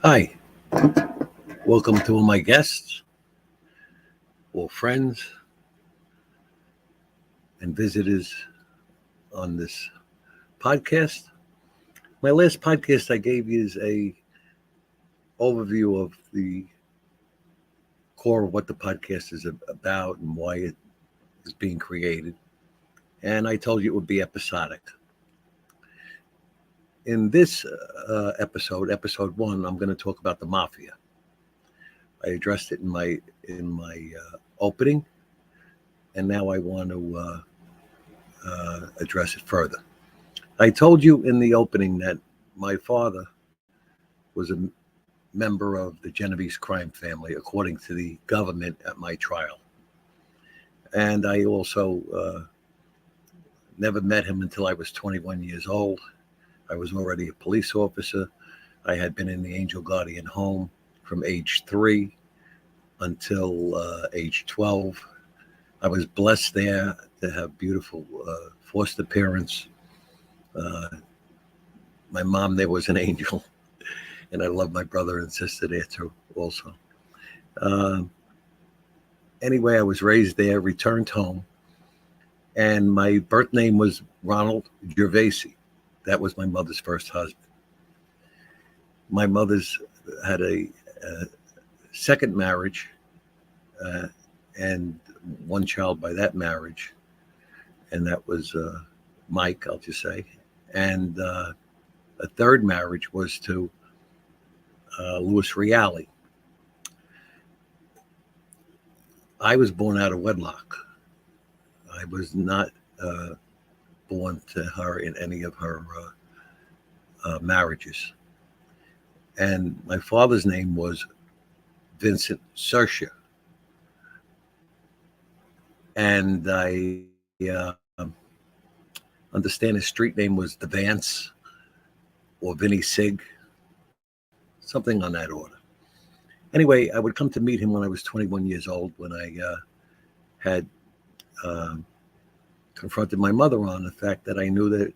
Hi, welcome to all my guests, all friends, and visitors on this podcast. My last podcast I gave you is a overview of the core of what the podcast is about and why it is being created. And I told you it would be episodic. In this episode 1, I'm going to talk about the Mafia. I addressed it in my opening, and now I want to address it further. I told you in the opening that my father was a member of the Genovese crime family, according to the government at my trial. And I also never met him until I was 21 years old. I was already a police officer. I had been in the Angel Guardian home from age 3 until age 12. I was blessed there to have beautiful foster parents. My mom there was an angel, and I love my brother and sister there too also. Anyway, I was raised there, returned home, and my birth name was Ronald Gervasi. That was my mother's first husband. My mother's had a second marriage and one child by that marriage, and that was Mike, I'll just say. And a third marriage was to Louis Reale. I was born out of wedlock. I was not born to her in any of her marriages. And my father's name was Vincent Sersha. And I understand his street name was the Vance or Vinny Sig, something on that order. Anyway, I would come to meet him when I was 21 years old, when I had confronted my mother on the fact that I knew that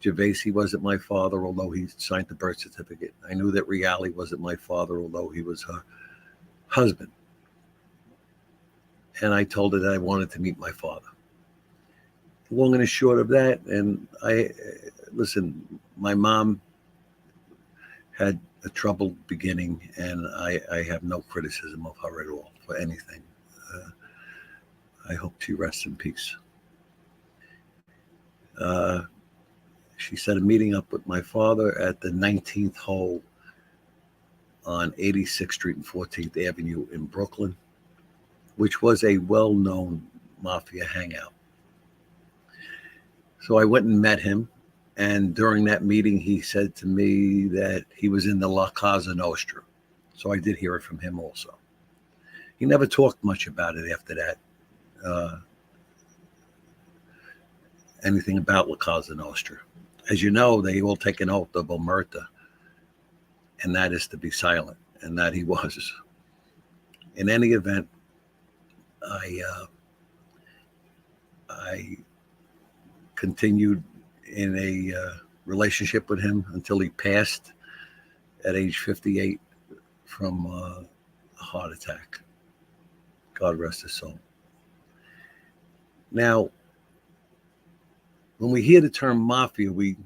Gervasi wasn't my father, although he signed the birth certificate. I knew that Reale wasn't my father, although he was her husband. And I told her that I wanted to meet my father. Long and short of that, and listen, my mom had a troubled beginning, and I have no criticism of her at all for anything. I hope she rests in peace. She set a meeting up with my father at the 19th hole on 86th Street and 14th Avenue in Brooklyn, which was a well-known Mafia hangout. So I went and met him, and during that meeting, he said to me that he was in the La Casa Nostra. So I did hear it from him also. He never talked much about it after that, anything about La Casa Nostra. As you know, they all take an oath of omerta, and that is to be silent, and that he was. In any event, I continued in a relationship with him until he passed at age 58 from a heart attack. God rest his soul. Now, when we hear the term Mafia, we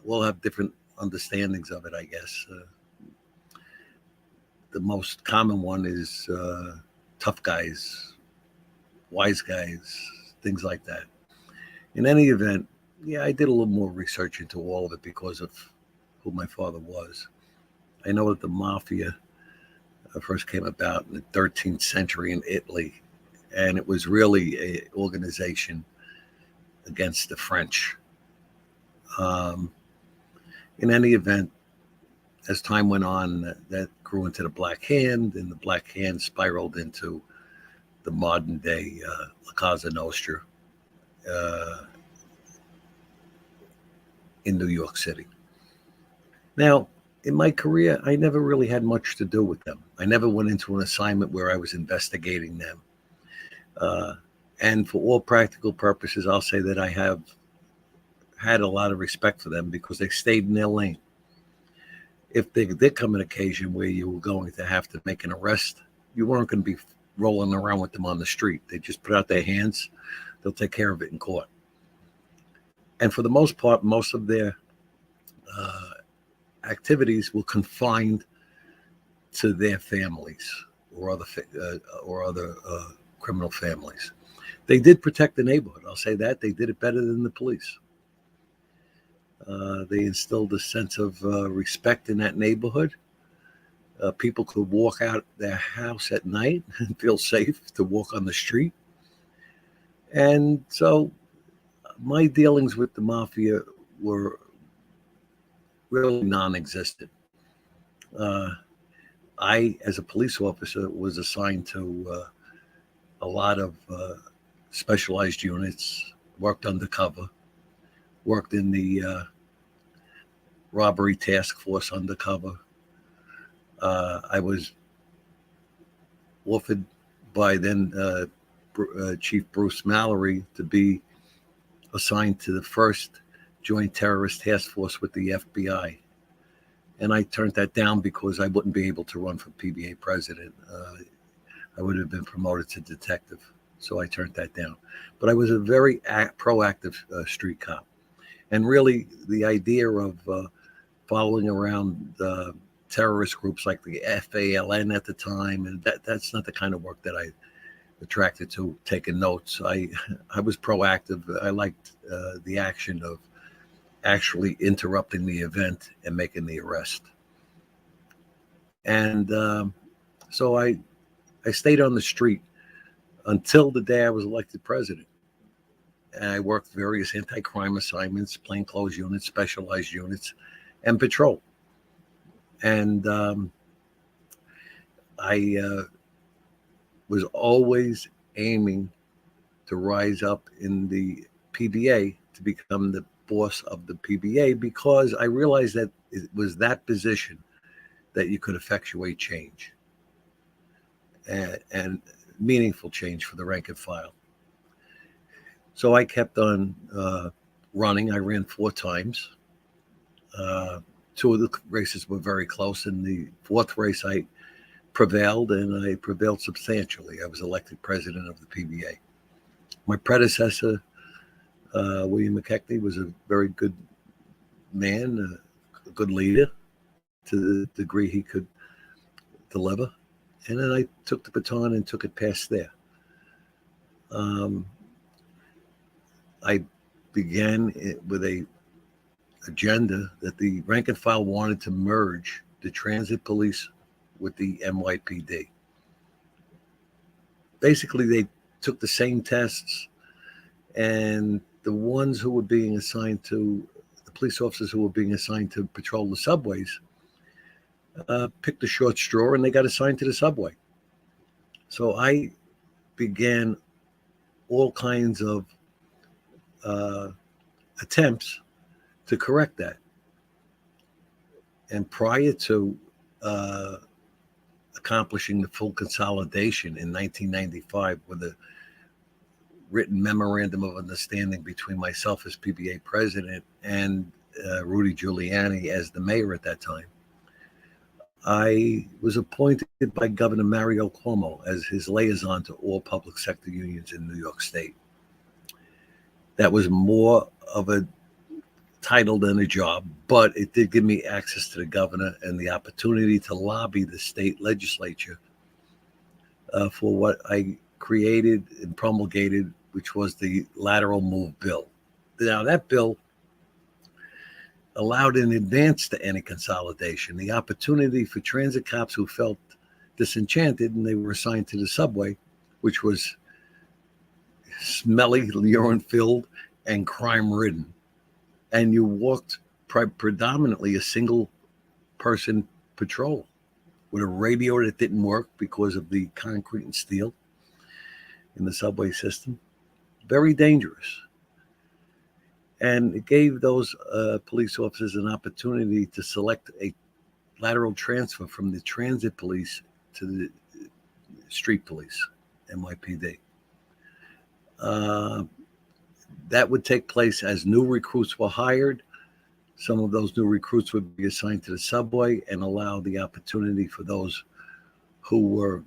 all have different understandings of it, I guess. The most common one is tough guys, wise guys, things like that. In any event, yeah, I did a little more research into all of it because of who my father was. I know that the Mafia first came about in the 13th century in Italy, and it was really an organization against the French. In any event, as time went on, that grew into the Black Hand, and the Black Hand spiraled into the modern day La Casa Nostra in New York City. Now, in my career, I never really had much to do with them. I never went into an assignment where I was investigating them. And for all practical purposes, I'll say that I have had a lot of respect for them because they stayed in their lane. if there did come an occasion where you were going to have to make an arrest, you weren't going to be rolling around with them on the street. They just put out their hands. They'll take care of it in court. And for the most part, most of their activities were confined to their families or other criminal families. They did protect the neighborhood. I'll say that. They did it better than the police. They instilled a sense of respect in that neighborhood. People could walk out their house at night and feel safe to walk on the street. And so my dealings with the Mafia were really non-existent. I, as a police officer, was assigned to a lot of specialized units, worked undercover, worked in the robbery task force undercover. I was offered by then Chief Bruce Mallory to be assigned to the first Joint Terrorist Task Force with the FBI. And I turned that down because I wouldn't be able to run for PBA president. I would have been promoted to detective. So I turned that down. But I was a very proactive street cop. And really, the idea of following around terrorist groups like the FALN at the time, and that's not the kind of work that I attracted to, taking notes. I was proactive. I liked the action of actually interrupting the event and making the arrest. And so I stayed on the street until the day I was elected president. And I worked various anti-crime assignments, plainclothes units, specialized units, and patrol. And I was always aiming to rise up in the PBA to become the boss of the PBA, because I realized that it was that position that you could effectuate change and meaningful change for the rank and file. So I kept on running. I ran 4 times. 2 of the races were very close. In the 4th race, I prevailed, and I prevailed substantially. I was elected president of the PBA. My predecessor, William McKechnie, was a very good man, a good leader to the degree he could deliver. And then I took the baton and took it past there. I began with a agenda that the rank and file wanted to merge the transit police with the NYPD. Basically, they took the same tests, and the ones who were being assigned to, the police officers who were being assigned to patrol the subways, picked the short straw, and they got assigned to the subway. So I began all kinds of attempts to correct that. And prior to accomplishing the full consolidation in 1995 with a written memorandum of understanding between myself as PBA president and Rudy Giuliani as the mayor at that time, I was appointed by Governor Mario Cuomo as his liaison to all public sector unions in New York State. That was more of a title than a job, but it did give me access to the governor and the opportunity to lobby the state legislature for what I created and promulgated, which was the lateral move bill. Now, that bill allowed in advance to any consolidation the opportunity for transit cops who felt disenchanted and they were assigned to the subway, which was smelly, urine-filled, and crime-ridden. And you walked predominantly a single-person patrol with a radio that didn't work because of the concrete and steel in the subway system. Very dangerous. And it gave those police officers an opportunity to select a lateral transfer from the transit police to the street police, NYPD. That would take place as new recruits were hired. Some of those new recruits would be assigned to the subway and allow the opportunity for those who were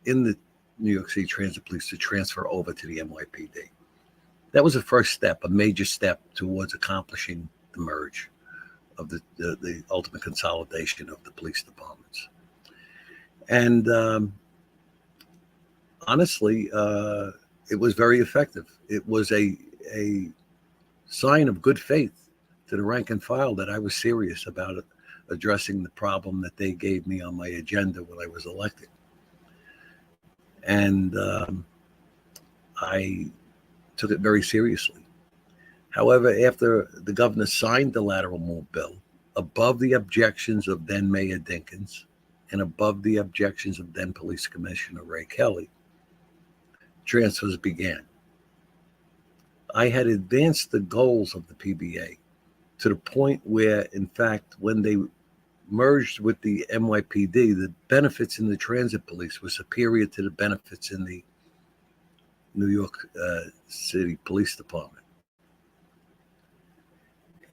in the New York City Transit Police to transfer over to the NYPD. That was the first step, a major step towards accomplishing the merge of the ultimate consolidation of the police departments. And honestly, it was very effective. It was a sign of good faith to the rank and file that I was serious about addressing the problem that they gave me on my agenda when I was elected. And I took it very seriously. However, after the governor signed the lateral move bill, above the objections of then Mayor Dinkins and above the objections of then Police Commissioner Ray Kelly, transfers began. I had advanced the goals of the PBA to the point where, in fact, when they merged with the NYPD, the benefits in the transit police were superior to the benefits in the New York City Police Department.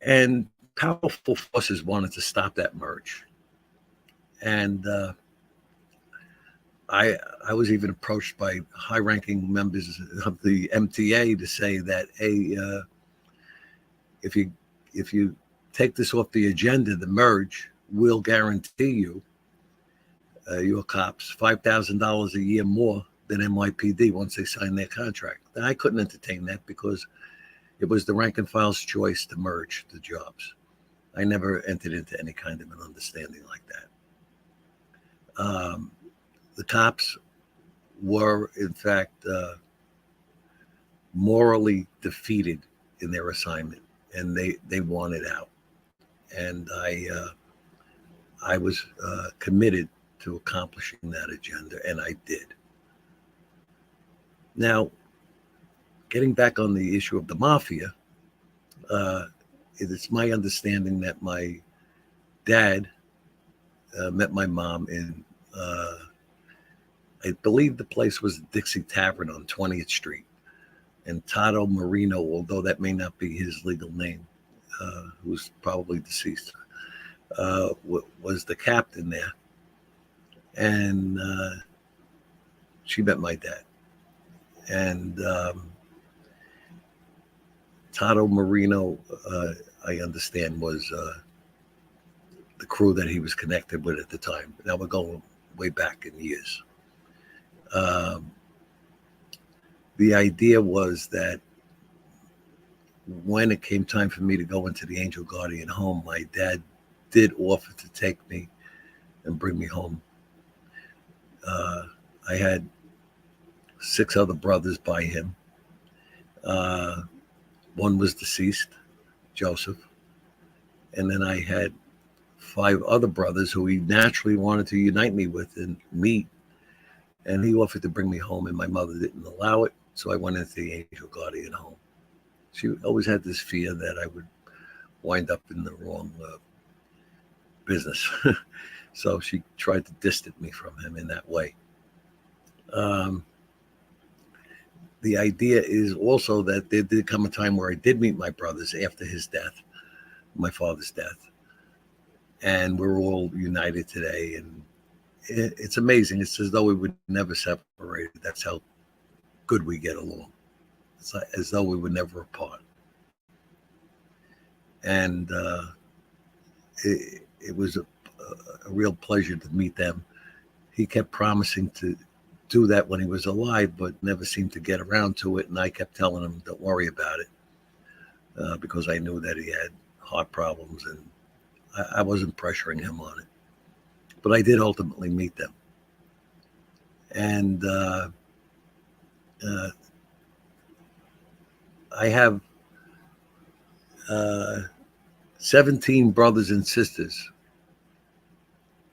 And powerful forces wanted to stop that merge. And I was even approached by high-ranking members of the MTA to say that, hey, if you take this off the agenda, the merge, we'll guarantee you, your cops, $5,000 a year more than NYPD once they sign their contract. And I couldn't entertain that because it was the rank and file's choice to merge the jobs. I never entered into any kind of an understanding like that. The cops were, in fact, morally defeated in their assignment, and they wanted out. And I was committed to accomplishing that agenda, and I did. Now, getting back on the issue of the Mafia, it's my understanding that my dad met my mom in, I believe the place was the Dixie Tavern on 20th Street. And Tato Marino, although that may not be his legal name, who's probably deceased, was the captain there. And she met my dad. And Tato Marino, I understand, was the crew that he was connected with at the time. Now we're going way back in years. The idea was that when it came time for me to go into the Angel Guardian home, my dad did offer to take me and bring me home. I had 6 other brothers by him. One was deceased, Joseph. And then I had 5 other brothers who he naturally wanted to unite me with and meet. And he offered to bring me home, and my mother didn't allow it. So I went into the Angel Guardian home. She always had this fear that I would wind up in the wrong business. So she tried to distance me from him in that way. The idea is also that there did come a time where I did meet my brothers after his death, my father's death. And we're all united today. And it's amazing. It's as though we would never separate. That's how good we get along. It's like, as though we were never apart. And it was a real pleasure to meet them. He kept promising to do that when he was alive, but never seemed to get around to it. And I kept telling him, don't worry about it, because I knew that he had heart problems, and I wasn't pressuring him on it. But I did ultimately meet them. And I have 17 brothers and sisters,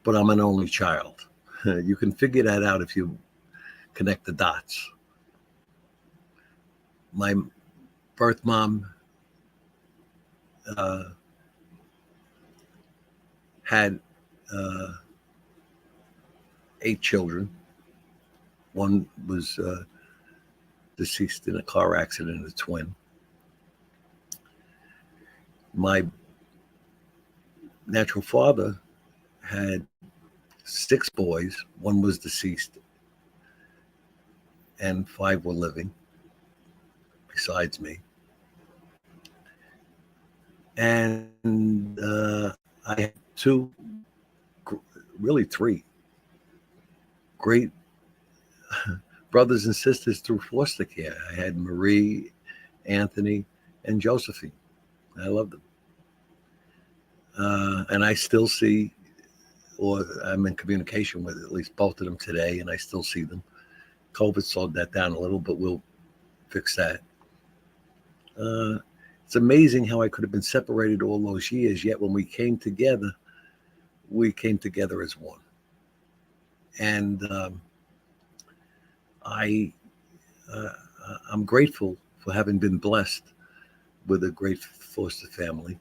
but I'm an only child. You can figure that out if you connect the dots. My birth mom had 8 children. One was deceased in a car accident, a twin. My natural father had 6 boys. One was deceased, and 5 were living besides me. And I had 2, really 3 great brothers and sisters through foster care. I had Marie, Anthony, and Josephine. I loved them. And I still see, or I'm in communication with at least both of them today, and I still see them. COVID slowed that down a little, but we'll fix that. It's amazing how I could have been separated all those years, yet when we came together as one. And I'm grateful for having been blessed with a great foster family.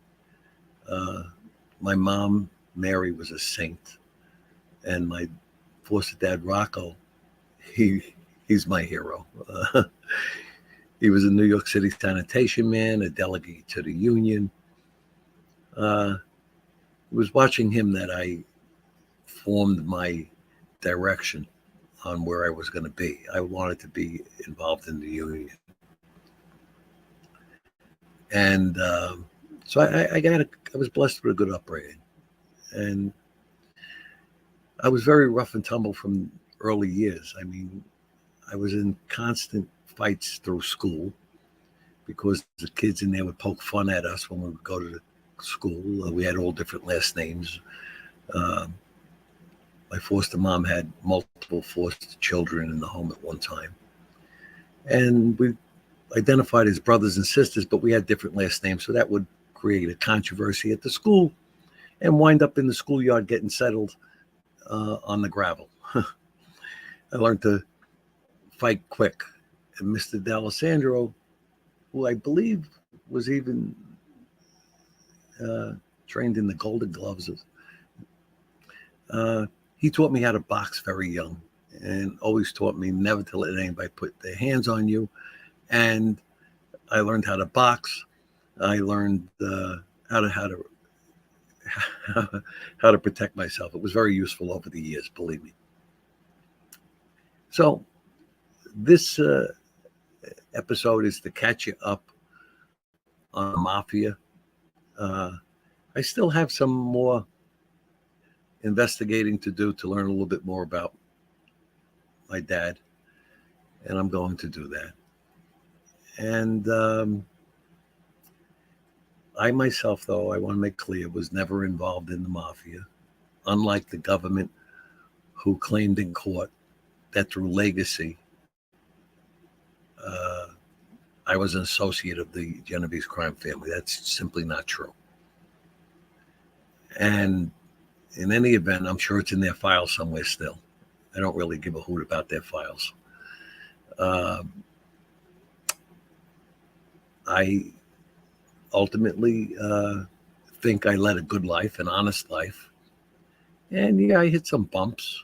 My mom, Mary, was a saint, and my foster dad, Rocco, he's my hero. He was a New York City sanitation man, a delegate to the union. It was watching him that I formed my direction on where I was going to be. I wanted to be involved in the union. And so I was blessed with a good upbringing. And I was very rough and tumble from early years. I mean, I was in constant fights through school because the kids in there would poke fun at us when we would go to the school. We had all different last names. My foster mom had multiple foster children in the home at one time. And we identified as brothers and sisters, but we had different last names. So that would create a controversy at the school and wind up in the schoolyard getting settled on the gravel. I learned to fight quick. And Mr. D'Alessandro, who I believe was even trained in the Golden Gloves, he taught me how to box very young and always taught me never to let anybody put their hands on you. And I learned how to box. I learned how to protect myself. It was very useful over the years, believe me. So this episode is to catch you up on Mafia. I still have some more investigating to do to learn a little bit more about my dad, and I'm going to do that. And I myself, though, I want to make clear, was never involved in the Mafia, unlike the government who claimed in court that through legacy, I was an associate of the Genovese crime family. That's simply not true. And in any event, I'm sure it's in their files somewhere still. I don't really give a hoot about their files. I ultimately think I led a good life, an honest life. And yeah, I hit some bumps.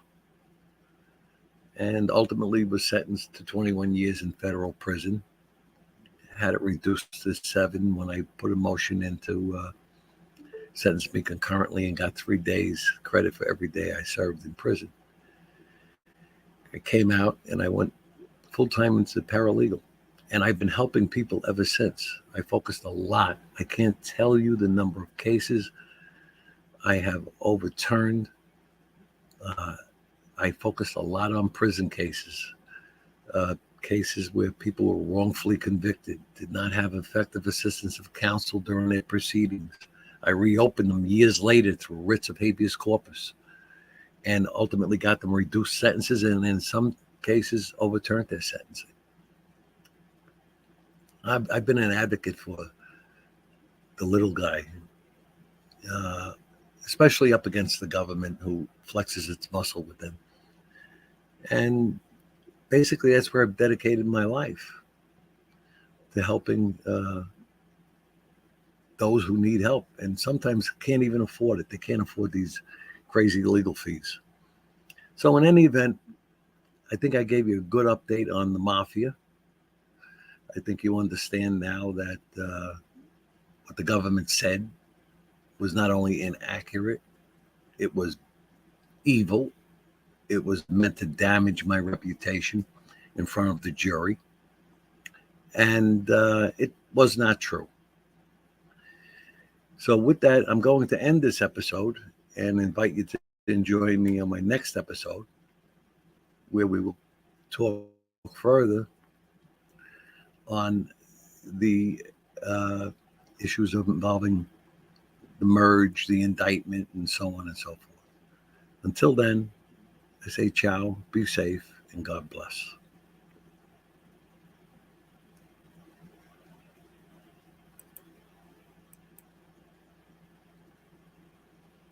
And ultimately was sentenced to 21 years in federal prison. Had it reduced to 7 when I put a motion in to sentence me concurrently and got 3 days credit for every day I served in prison. I came out and I went full-time into paralegal. And I've been helping people ever since. I focused a lot. I can't tell you the number of cases I have overturned. I focused a lot on prison cases, cases where people were wrongfully convicted, did not have effective assistance of counsel during their proceedings. I reopened them years later through writs of habeas corpus and ultimately got them reduced sentences and in some cases overturned their sentencing. I've been an advocate for the little guy, especially up against the government who flexes its muscle with them. And basically that's where I've dedicated my life, to helping those who need help and sometimes can't even afford it. They can't afford these crazy legal fees. So in any event, I think I gave you a good update on the Mafia. I think you understand now that what the government said was not only inaccurate, it was evil. It was meant to damage my reputation in front of the jury. And it was not true. So with that, I'm going to end this episode and invite you to enjoy me on my next episode, where we will talk further on the issues of involving the merge, the indictment, and so on and so forth. Until then, I say ciao, be safe, and God bless.